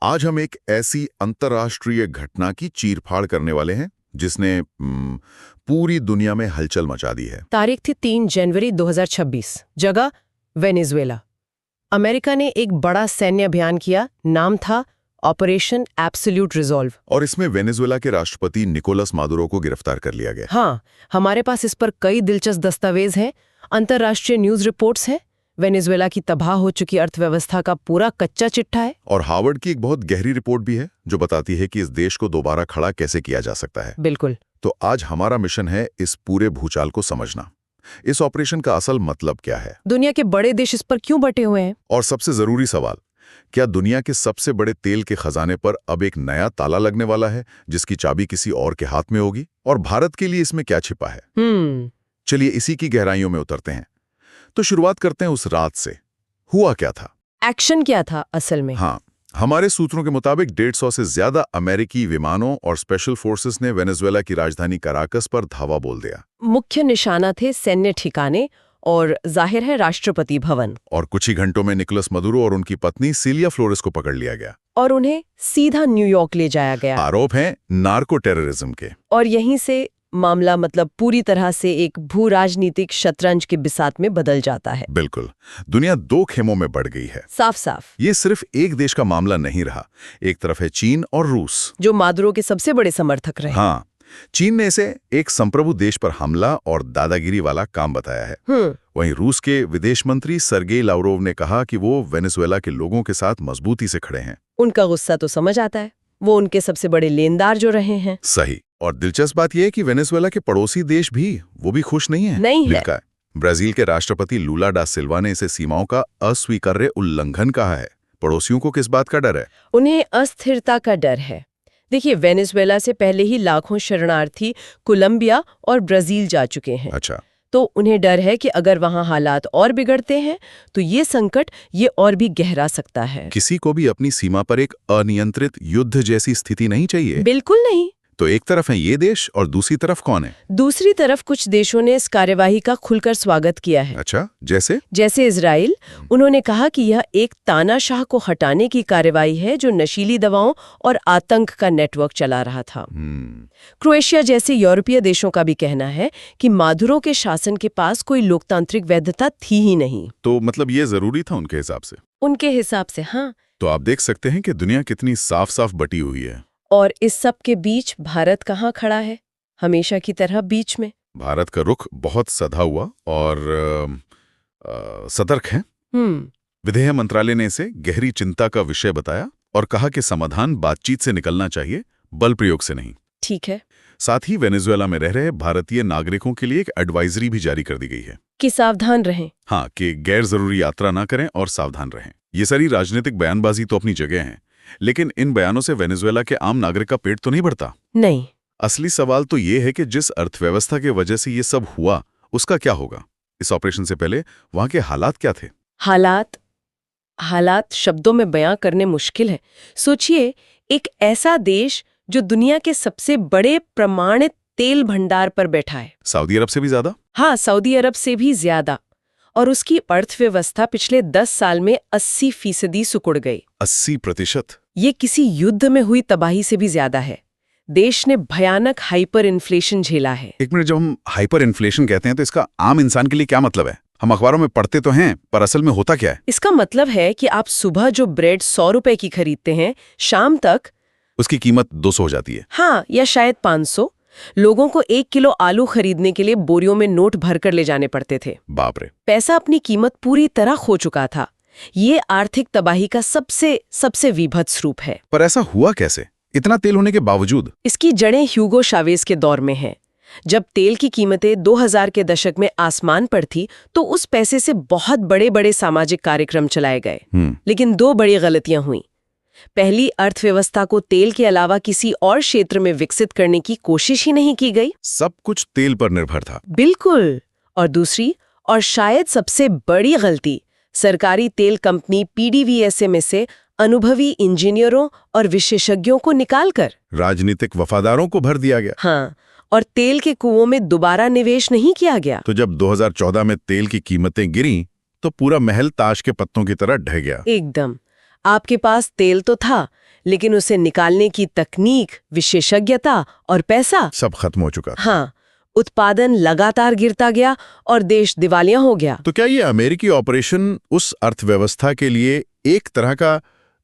आज हम एक ऐसी अंतर्राष्ट्रीय घटना की चीरफाड़ करने वाले हैं जिसने पूरी दुनिया में हलचल मचा दी है। तारीख थी 3 जनवरी 2026। जगह वेनेजुएला। अमेरिका ने एक बड़ा सैन्य अभियान किया, नाम था ऑपरेशन एब्सोल्यूट रिजॉल्व। और इसमें वेनेजुएला के राष्ट्रपति निकोलस मादुरो को गिरफ्तार कर लिया गया। हाँ, हमारे पास इस पर कई दिलचस्प दस्तावेज हैं, अंतर्राष्ट्रीय न्यूज रिपोर्ट्स हैं, वेनेजुएला की तबाह हो चुकी अर्थव्यवस्था का पूरा कच्चा चिट्ठा है। और हार्वर्ड की एक बहुत गहरी रिपोर्ट भी है जो बताती है कि इस देश को दोबारा खड़ा कैसे किया जा सकता है। बिल्कुल। तो आज हमारा मिशन है इस पूरे भूचाल को समझना। इस ऑपरेशन का असल मतलब क्या है, दुनिया के बड़े देश इस पर क्यों बटे हुए हैं, और सबसे जरूरी सवाल, क्या दुनिया के सबसे बड़े तेल के खजाने पर अब एक नया ताला लगने वाला है जिसकी चाबी किसी और के हाथ में होगी, और भारत के लिए इसमें क्या छिपा है। चलिए इसी की गहराइयों में उतरते हैं। तो शुरुआत करते हैं उस रात से। हुआ क्या था, एक्शन क्या था असल में? हाँ, हमारे सूत्रों के मुताबिक 150 से ज्यादा अमेरिकी विमानों और स्पेशल फोर्सेस ने वेनेजुएला की राजधानी कराकस पर धावा बोल दिया। मुख्य निशाना थे सैन्य ठिकाने और जाहिर है राष्ट्रपति भवन। और कुछ ही घंटों में निकोलस मदुरो और उनकी पत्नी सिलिया फ्लोरेस को पकड़ लिया गया और उन्हें सीधा न्यूयॉर्क ले जाया गया। आरोप है नार्को टेररिज्म के। और यहीं से मामला पूरी तरह से एक भू राजनीतिक शतरंज के बिसात में बदल जाता है। बिल्कुल, दुनिया दो खेमों में बढ़ गई है। साफ साफ ये सिर्फ एक देश का मामला नहीं रहा। एक तरफ है चीन और रूस, जो मादुरो के सबसे बड़े समर्थक रहे। हाँ, चीन ने इसे एक संप्रभु देश पर हमला और दादागिरी वाला काम बताया है। वहीं रूस के विदेश मंत्री सर्गेई लावरोव ने कहा कि वो वेनेजुएला के लोगों के साथ मजबूती से खड़े हैं। उनका गुस्सा तो समझ आता है, वो उनके सबसे बड़े लेनदार जो रहे हैं। सही। और दिलचस्प बात यह है कि वेनेजुएला के पड़ोसी देश भी वो भी खुश नहीं है। ब्राजील के राष्ट्रपति लूला डा सिल्वा ने इसे सीमाओं का अस्वीकार्य उल्लंघन कहा है। पड़ोसियों को किस बात का डर है? उन्हें अस्थिरता का डर है। देखिए, वेनेजुएला से पहले ही लाखों शरणार्थी कोलंबिया और ब्राजील जा चुके हैं। अच्छा। तो उन्हें डर है कि अगर वहां हालात और बिगड़ते हैं तो ये संकट ये और भी गहरा सकता है। किसी को भी अपनी सीमा पर एक अनियंत्रित युद्ध जैसी स्थिति नहीं चाहिए। बिल्कुल नहीं। तो एक तरफ है ये देश और दूसरी तरफ कौन है? दूसरी तरफ कुछ देशों ने इस कार्यवाही का खुलकर स्वागत किया है। अच्छा, जैसे इजराइल। उन्होंने कहा कि यह एक तानाशाह को हटाने की कार्यवाही है जो नशीली दवाओं और आतंक का नेटवर्क चला रहा था। क्रोएशिया जैसे यूरोपीय देशों का भी कहना है कि मादुरो के शासन के पास कोई लोकतांत्रिक वैधता थी ही नहीं। तो मतलब ये जरूरी था उनके हिसाब से? उनके हिसाब से हाँ। तो आप देख सकते हैं कि दुनिया कितनी साफ साफ बटी हुई है। और इस सब के बीच भारत कहाँ खड़ा है? हमेशा की तरह बीच में। भारत का रुख बहुत सधा हुआ और सतर्क है। विदेश मंत्रालय ने इसे गहरी चिंता का विषय बताया और कहा कि समाधान बातचीत से निकलना चाहिए, बल प्रयोग से नहीं। ठीक है। साथ ही वेनेजुएला में रह रहे भारतीय नागरिकों के लिए एक एडवाइजरी भी जारी कर दी गई है कि सावधान रहें। हाँ, कि गैर जरूरी यात्रा ना करें और सावधान रहें। ये सारी राजनीतिक बयानबाजी तो अपनी जगह है, लेकिन इन बयानों से वेनेजुएला के आम नागरिक का पेट तो नहीं भरता। नहीं। असली सवाल तो ये है कि जिस अर्थव्यवस्था के वजह से ये सब हुआ उसका क्या होगा। इस ऑपरेशन से पहले वहां के हालात क्या थे? हालात शब्दों में बयां करने मुश्किल है। सोचिए, एक ऐसा देश जो दुनिया के सबसे बड़े प्रमाणित तेल भंडार पर बैठा है। सऊदी अरब से भी ज्यादा? हाँ, सऊदी अरब से भी ज्यादा। और उसकी अर्थव्यवस्था पिछले 10 साल में 80% सिकुड़ गई। 80%? ये किसी युद्ध में हुई तबाही से भी ज्यादा है। देश ने भयानक हाइपर इन्फ्लेशन झेला है। एक मिनट, जब हम हाइपर इन्फ्लेशन कहते हैं तो इसका आम इंसान के लिए क्या मतलब है? हम अखबारों में पढ़ते तो हैं, पर असल में होता क्या है? इसका मतलब है कि आप सुबह जो ब्रेड 100 रुपए की खरीदते हैं, शाम तक उसकी कीमत 200 हो जाती है। हाँ, या शायद 500। लोगों को 1 किलो आलू खरीदने के लिए बोरियों में नोट भरकर ले जाने पड़ते थे। बाप रे। पैसा अपनी कीमत पूरी तरह खो चुका था। ये आर्थिक तबाही का सबसे विभत्स रूप है। पर ऐसा हुआ कैसे, इतना तेल होने के बावजूद? इसकी जड़ें ह्यूगो चावेज के दौर में हैं। जब तेल की कीमतें 2000 के दशक में आसमान पर थी तो उस पैसे से बहुत बड़े सामाजिक कार्यक्रम चलाए गए। लेकिन 2 बड़ी गलतियां हुई। पहली, अर्थव्यवस्था को तेल के अलावा किसी और क्षेत्र में विकसित करने की कोशिश ही नहीं की गई। सब कुछ तेल पर निर्भर था। बिल्कुल। और दूसरी, और शायद सबसे बड़ी गलती, सरकारी तेल कंपनी PDVSA में से अनुभवी इंजीनियरों और विशेषज्ञों को निकालकर राजनीतिक वफादारों को भर दिया गया। हाँ, और तेल के कुओं में दोबारा निवेश नहीं किया गया। तो जब 2014 में तेल की कीमतें गिरी तो पूरा महल ताश के पत्तों की तरह ढह गया। एकदम। आपके पास तेल तो था, लेकिन उसे निकालने की तकनीक, विशेषज्ञता और पैसा सब खत्म हो चुका। हाँ, उत्पादन लगातार गिरता गया और देश दिवालिया हो गया। तो क्या ये अमेरिकी ऑपरेशन उस अर्थव्यवस्था के लिए एक तरह का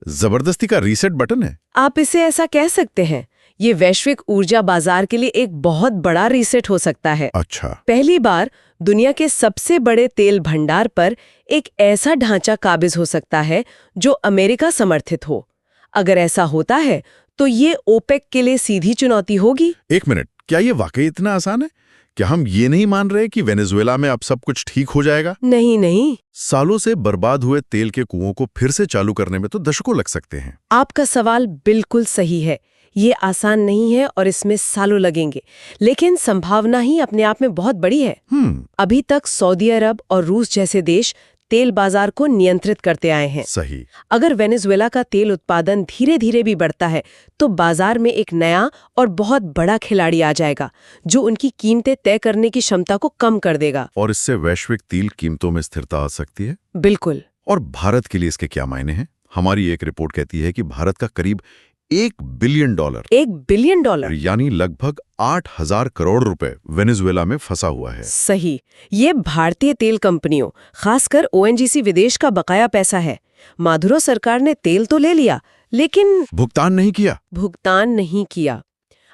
जबरदस्ती का रीसेट बटन है? आप इसे ऐसा कह सकते हैं। ये वैश्विक ऊर्जा बाजार के लिए एक बहुत बड़ा रीसेट हो सकता है। अच्छा। पहली बार दुनिया के सबसे बड़े तेल भंडार पर एक ऐसा ढांचा काबिज हो सकता है जो अमेरिका समर्थित हो। अगर ऐसा होता है तो ये ओपेक के लिए सीधी चुनौती होगी। एक मिनट, क्या ये वाकई इतना आसान है? क्या हम ये नहीं मान रहे कि वेनेजुएला में अब सब कुछ ठीक हो जाएगा? नहीं नहीं, सालों से बर्बाद हुए तेल के कुओं को फिर से चालू करने में तो दशकों लग सकते हैं। आपका सवाल बिल्कुल सही है। ये आसान नहीं है और इसमें सालों लगेंगे, लेकिन संभावना ही अपने आप में बहुत बड़ी है। अभी तक सऊदी अरब और रूस जैसे देश तेल बाजार को नियंत्रित करते आए हैं। सही। अगर वेनेजुएला का तेल उत्पादन धीरे धीरे भी बढ़ता है तो बाजार में एक नया और बहुत बड़ा खिलाड़ी आ जाएगा जो उनकी कीमतें तय करने की क्षमता को कम कर देगा। और इससे वैश्विक तेल कीमतों में स्थिरता आ सकती है। बिल्कुल। और भारत के लिए इसके क्या मायने हैं? हमारी एक रिपोर्ट कहती है कि भारत का करीब $1 बिलियन $1 बिलियन यानी लगभग 8,000 करोड़ रुपए वेनेजुएला में फंसा हुआ है। सही। ये भारतीय तेल कंपनियों, खासकर ओएनजीसी विदेश का बकाया पैसा है। मादुरो सरकार ने तेल तो ले लिया लेकिन भुगतान नहीं किया।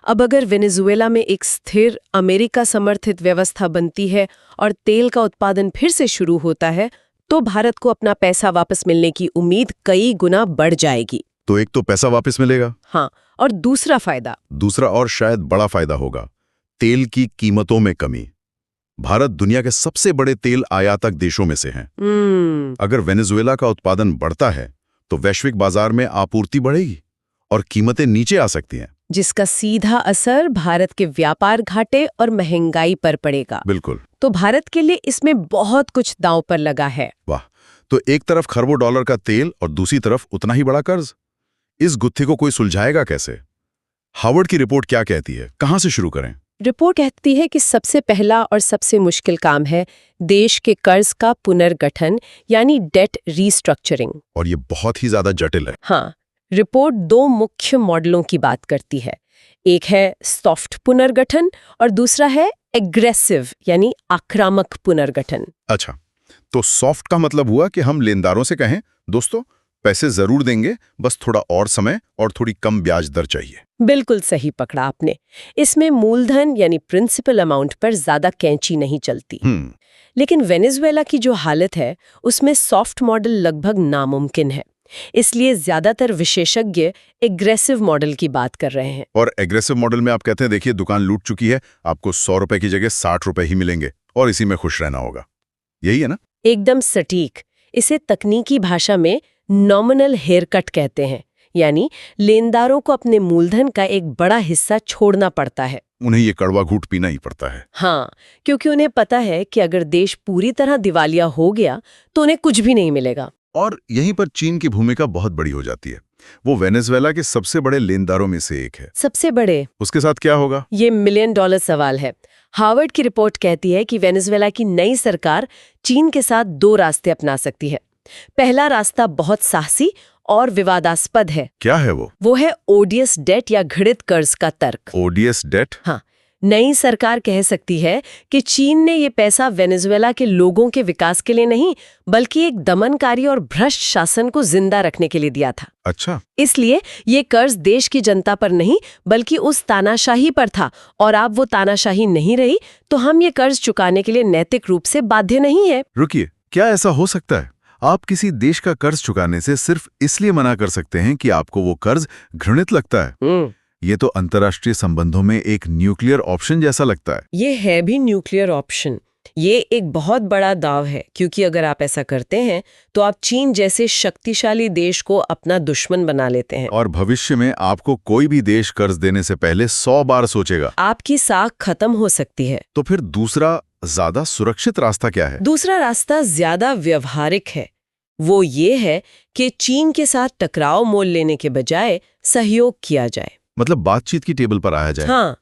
अब अगर वेनेजुएला में एक स्थिर अमेरिका समर्थित व्यवस्था बनती है और तेल का उत्पादन फिर से शुरू होता है तो भारत को अपना पैसा वापस मिलने की उम्मीद कई गुना बढ़ जाएगी। तो एक तो पैसा वापस मिलेगा। हाँ, और दूसरा और शायद बड़ा फायदा होगा, तेल की कीमतों में कमी। भारत दुनिया के सबसे बड़े तेल आयातक देशों में से है। अगर वेनेजुएला का उत्पादन बढ़ता है तो वैश्विक बाजार में आपूर्ति बढ़ेगी और कीमतें नीचे आ सकती हैं, जिसका सीधा असर भारत के व्यापार घाटे और महंगाई पर पड़ेगा। बिल्कुल। तो भारत के लिए इसमें बहुत कुछ दांव पर लगा है। वाह, तो एक तरफ खरबों डॉलर का तेल और दूसरी तरफ उतना ही बड़ा कर्ज। इस गुत्थी को कोई सुलझाएगा कैसे? हार्वर्ड की रिपोर्ट क्या कहती है? कहां से शुरू करें? रिपोर्ट कहती है कि सबसे पहला और सबसे मुश्किल काम है देश के कर्ज का पुनर्गठन, यानी डेट रीस्ट्रक्चरिंग। और ये बहुत ही ज्यादा जटिल है। हाँ, रिपोर्ट 2 मुख्य मॉडलों की बात करती है। एक है सॉफ्ट पुनर्गठन और दूसरा है एग्रेसिव, यानी आक्रामक पुनर्गठन। अच्छा, तो सॉफ्ट का मतलब हुआ कि हम लेनदारों से कहें, दोस्तों पैसे जरूर देंगे, बस थोड़ा और समय और थोड़ी कम ब्याज दर चाहिए। बिल्कुल सही पकड़ा आपने। इसमें मूलधन यानी प्रिंसिपल अमाउंट पर ज्यादा कैंची नहीं चलती। लेकिन वेनेजुएला की जो हालत है उसमें सॉफ्ट मॉडल लगभग नामुमकिन है। इसलिए ज्यादातर विशेषज्ञ एग्रेसिव मॉडल की बात कर रहे हैं। और एग्रेसिव मॉडल में आप कहते हैं, देखिए दुकान लूट चुकी है, आपको 100 रुपए की जगह 60 रुपए ही मिलेंगे और इसी में खुश रहना होगा। यही है ना? एकदम सटीक। इसे तकनीकी भाषा में नॉमिनल हेयरकट कहते हैं, यानी लेनदारों को अपने मूलधन का एक बड़ा हिस्सा छोड़ना पड़ता है। उन्हें ये कड़वा घूंट पीना ही पड़ता है। हाँ, क्योंकि उन्हें पता है कि अगर देश पूरी तरह दिवालिया हो गया तो उन्हें कुछ भी नहीं मिलेगा। और यहीं पर चीन की भूमिका बहुत बड़ी हो जाती है। वो वेनेजुएला के सबसे बड़े लेनदारों में से एक है। सबसे बड़े? उसके साथ क्या होगा? ये $1 मिलियन सवाल है। हार्वर्ड की रिपोर्ट कहती है कि वेनेजुएला की नई सरकार चीन के साथ 2 रास्ते अपना सकती है। पहला रास्ता बहुत साहसी और विवादास्पद है। क्या है वो? वो है ओडियस डेट या घृणित कर्ज का तर्क। Odious debt? हाँ, नई सरकार कह सकती है कि चीन ने ये पैसा वेनेजुएला के लोगों के विकास के लिए नहीं, बल्कि एक दमनकारी और भ्रष्ट शासन को जिंदा रखने के लिए दिया था। अच्छा। इसलिए ये कर्ज देश की जनता पर नहीं, बल्कि उस तानाशाही पर था, और अब वो तानाशाही नहीं रही तो हम ये कर्ज चुकाने के लिए नैतिक रूप से बाध्य नहीं है। रुकिए, क्या ऐसा हो सकता है? आप किसी देश का कर्ज चुकाने से सिर्फ इसलिए मना कर सकते हैं कि आपको वो कर्ज घृणित लगता है। ये तो अंतर्राष्ट्रीय संबंधों में एक न्यूक्लियर ऑप्शन जैसा लगता है। ये है भी न्यूक्लियर ऑप्शन। ये एक बहुत बड़ा दाव है, क्योंकि अगर आप ऐसा करते हैं तो आप चीन जैसे शक्तिशाली देश को अपना दुश्मन बना लेते हैं। और भविष्य में आपको कोई भी देश कर्ज देने से पहले 100 बार सोचेगा। आपकी साख खत्म हो सकती है। तो फिर दूसरा ज्यादा सुरक्षित रास्ता क्या है? दूसरा रास्ता ज्यादा व्यवहारिक है। वो ये है कि चीन के साथ टकराव मोल लेने के बजाय सहयोग किया जाए। मतलब बातचीत की टेबल पर आया जाए। हाँ,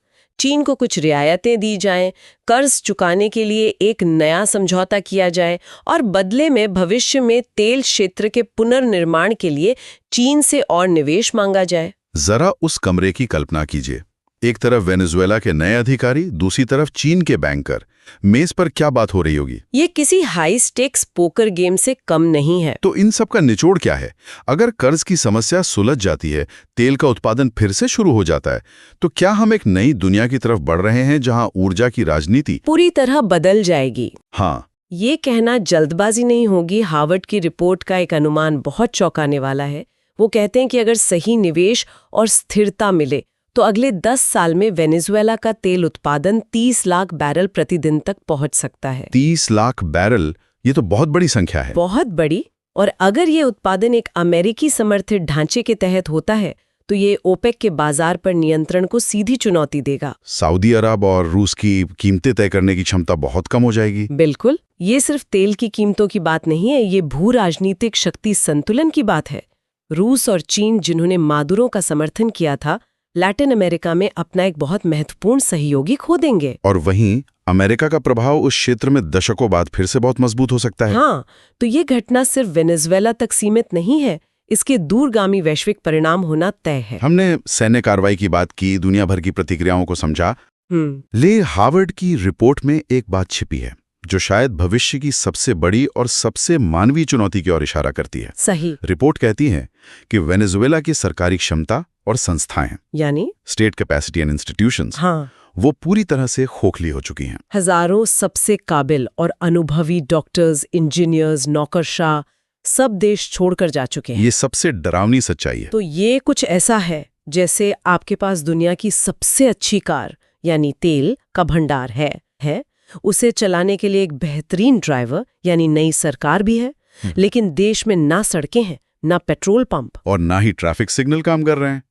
चीन को कुछ रियायतें दी जाएं, कर्ज चुकाने के लिए एक नया समझौता किया जाए और बदले में भविष्य में तेल क्षेत्र के पुनर्निर्माण के लिए चीन से और निवेश मांगा जाए। जरा उस कमरे की कल्पना कीजिए। एक तरफ वेनेजुएला के नए अधिकारी, दूसरी तरफ चीन के बैंकर। मेज पर क्या बात हो रही होगी? ये किसी हाई स्टेक्स पोकर गेम से कम नहीं है। तो इन सब का निचोड़ क्या है? अगर कर्ज की समस्या सुलझ जाती है, तेल का उत्पादन फिर से शुरू हो जाता है, तो क्या हम एक नई दुनिया की तरफ बढ़ रहे हैं जहां ऊर्जा की राजनीति पूरी तरह बदल जाएगी? हाँ, ये कहना जल्दबाजी नहीं होगी। हार्वर्ड की रिपोर्ट का एक अनुमान बहुत चौंकाने वाला है। वो कहते हैं कि अगर सही निवेश और स्थिरता मिले तो अगले 10 साल में वेनेजुएला का तेल उत्पादन 30 लाख बैरल प्रतिदिन तक पहुंच सकता है। 30 लाख बैरल, ये तो बहुत बड़ी संख्या है। बहुत बड़ी। और अगर ये उत्पादन एक अमेरिकी समर्थित ढांचे के तहत होता है तो ये ओपेक के बाजार पर नियंत्रण को सीधी चुनौती देगा। सऊदी अरब और रूस की कीमतें तय करने की क्षमता बहुत कम हो जाएगी। बिल्कुल। ये सिर्फ तेल की कीमतों की बात नहीं है, ये भू राजनीतिक शक्ति संतुलन की बात है। रूस और चीन, जिन्होंने मादुरो का समर्थन किया था, लैटिन अमेरिका में अपना एक बहुत महत्वपूर्ण सहयोगी खो देंगे। और वहीं अमेरिका का प्रभाव उस क्षेत्र में दशकों बाद फिर से बहुत मजबूत हो सकता है। हाँ, तो ये घटना सिर्फ वेनेजुएला तक सीमित नहीं है, इसके दूरगामी वैश्विक परिणाम होना तय है। हमने सैन्य कार्रवाई की बात की, दुनिया भर की प्रतिक्रियाओं को समझा। ले हार्वर्ड की रिपोर्ट में एक बात छिपी है जो शायद भविष्य की सबसे बड़ी और सबसे मानवीय चुनौती की ओर इशारा करती है। सही। रिपोर्ट कहती है कि वेनेजुएला की सरकारी क्षमता और संस्थाएं, यानी स्टेट कैपेसिटी एंड इंस्टीट्यूशंस, हाँ, वो पूरी तरह से खोखली हो चुकी हैं। हजारों सबसे काबिल और अनुभवी डॉक्टर्स, इंजीनियर्स, नौकरशाह सब देश छोड़कर जा चुके हैं। ये सबसे डरावनी सच्चाई है। तो ये कुछ ऐसा है जैसे आपके पास दुनिया की सबसे अच्छी कार यानी तेल का भंडार है, उसे चलाने के लिए एक बेहतरीन ड्राइवर यानी नई सरकार भी है, लेकिन देश में ना सड़कें हैं, ना पेट्रोल पंप और ना ही ट्रैफिक सिग्नल काम कर रहे हैं।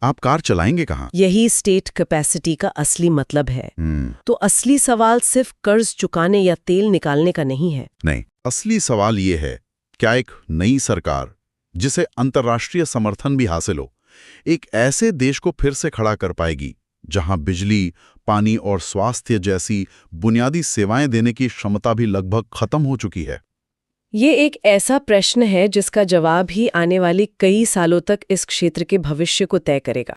आप कार चलाएंगे कहाँ? यही स्टेट कैपेसिटी का असली मतलब है। तो असली सवाल सिर्फ कर्ज चुकाने या तेल निकालने का नहीं है। नहीं, असली सवाल ये है, क्या एक नई सरकार जिसे अंतर्राष्ट्रीय समर्थन भी हासिल हो, एक ऐसे देश को फिर से खड़ा कर पाएगी जहां बिजली, पानी और स्वास्थ्य जैसी बुनियादी सेवाएं देने की क्षमता भी लगभग खत्म हो चुकी है? ये एक ऐसा प्रश्न है जिसका जवाब ही आने वाली कई सालों तक इस क्षेत्र के भविष्य को तय करेगा।